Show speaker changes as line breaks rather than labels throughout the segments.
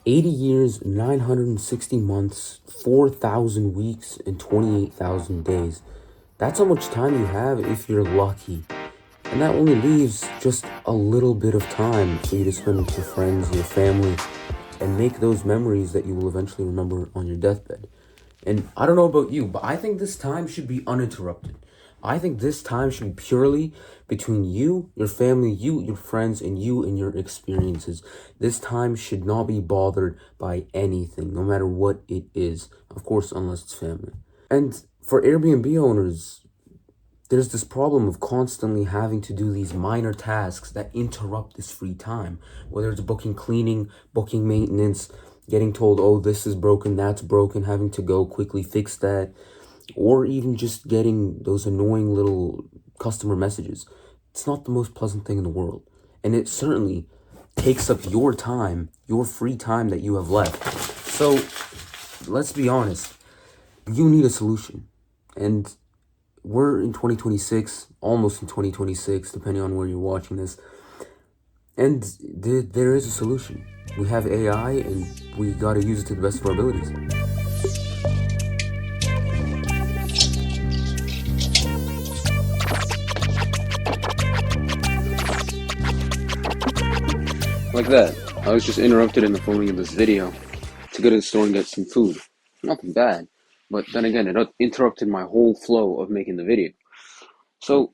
80 years, 960 months, 4,000 weeks, and 28,000 days. That's how much time you have if you're lucky. And that only leaves just a little bit of time for you to spend with your friends, your family, and make those memories that you will eventually remember on your deathbed. And I don't know about you, but I think this time should be uninterrupted. I think this time should be purely between you, your family, you, your friends, and you and your experiences. This time should not be bothered by anything, no matter what it is. Of course, unless it's family. And for Airbnb owners, there's this problem of constantly having to do these minor tasks that interrupt this free time, whether it's booking cleaning, booking maintenance, getting told, oh, this is broken, that's broken, having to go quickly fix that, or even just getting those annoying little customer messages. It's not the most pleasant thing in the world. And it certainly takes up your time, your free time that you have left. So let's be honest, you need a solution. And we're in 2026, almost in 2026, depending on where you're watching this. And there is a solution. We have AI and we gotta use it to the best of our abilities. Like that. I was just interrupted in the filming of this video to go to the store and get some food. Nothing bad. But then again, it interrupted my whole flow of making the video. So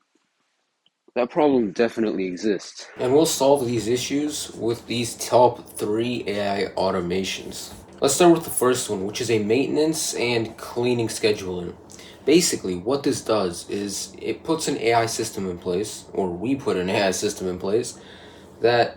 that problem definitely exists. And we'll solve these issues with these top 3 AI automations. Let's start with the first one, which is a maintenance and cleaning scheduler. Basically, what this does is it puts an AI system in place, or we put an AI system in place, that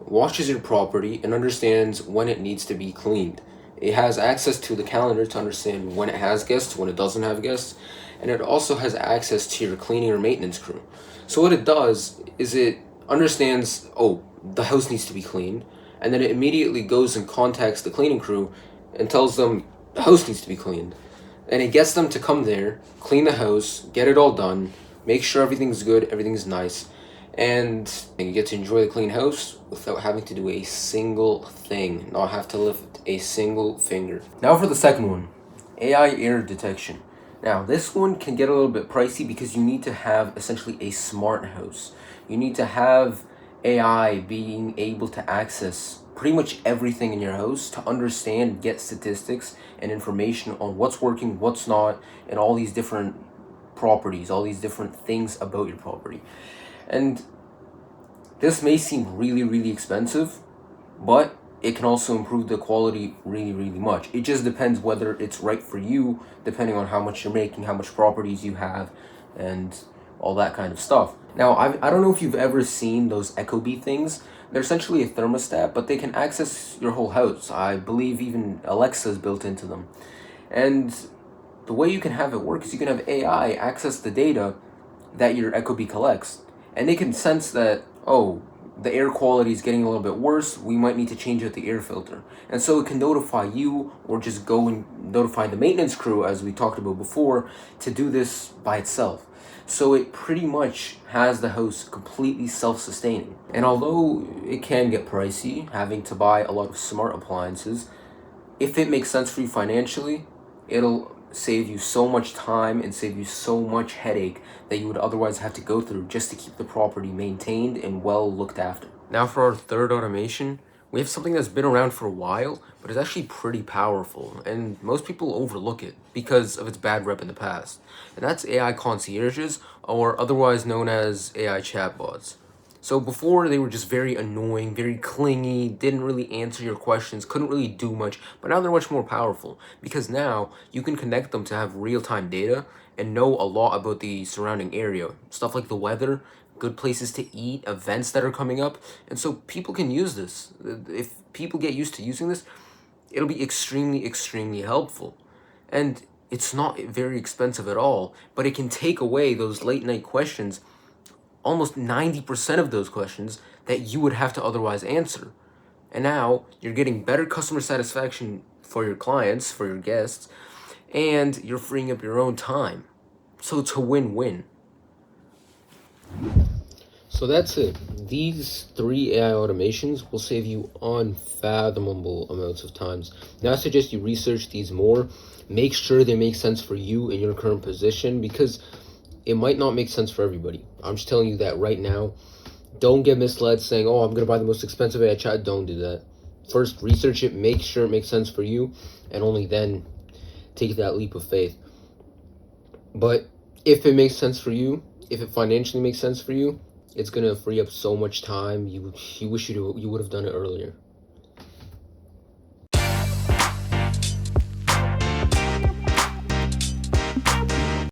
watches your property and understands when it needs to be cleaned. It has access to the calendar to understand when it has guests, when it doesn't have guests, and it also has access to your cleaning or maintenance crew. So what it does is it understands, oh, the house needs to be cleaned, and then it immediately goes and contacts the cleaning crew and tells them the house needs to be cleaned. And it gets them to come there, clean the house, get it all done, make sure everything's good, everything's nice, and you get to enjoy the clean house without having to do a single thing, not have to lift a single finger. Now for the second one, AI error detection. Now this one can get a little bit pricey because you need to have essentially a smart house. You need to have AI being able to access pretty much everything in your house to understand, get statistics and information on what's working, what's not, and all these different properties, all these different things about your property. And this may seem really, really expensive, but it can also improve the quality really, really much. It just depends whether it's right for you, depending on how much you're making, how much properties you have, and all that kind of stuff. Now, I don't know if you've ever seen those Ecobee things. They're essentially a thermostat, but they can access your whole house. I believe even Alexa is built into them. And the way you can have it work is you can have AI access the data that your Ecobee collects, and they can sense that, oh, the air quality is getting a little bit worse, we might need to change out the air filter. And so it can notify you, or just go and notify the maintenance crew, as we talked about before, to do this by itself. So it pretty much has the house completely self-sustaining. And although it can get pricey, having to buy a lot of smart appliances, if it makes sense for you financially, it'll save you so much time and save you so much headache that you would otherwise have to go through just to keep the property maintained and well looked after. Now for our third automation, we have something that's been around for a while, but it's actually pretty powerful, and most people overlook it because of its bad rep in the past. And that's AI concierges, or otherwise known as AI chatbots. So before, they were just very annoying, very clingy, didn't really answer your questions, couldn't really do much, but now they're much more powerful because now you can connect them to have real-time data and know a lot about the surrounding area. Stuff like the weather, good places to eat, events that are coming up, and so people can use this. If people get used to using this, it'll be extremely, extremely helpful. And it's not very expensive at all, but it can take away those late night questions, almost 90% of those questions that you would have to otherwise answer. And now you're getting better customer satisfaction for your clients, for your guests, and you're freeing up your own time. So it's a win-win.
So that's it. These 3 AI automations will save you unfathomable amounts of times. Now I suggest you research these more. Make sure they make sense for you in your current position, because it might not make sense for everybody. I'm just telling you that right now. Don't get misled saying, oh, I'm going to buy the most expensive AI chat. Don't do that. First, research it, make sure it makes sense for you, and only then take that leap of faith. But if it makes sense for you, if it financially makes sense for you, it's gonna free up so much time. You wish you would have done it earlier.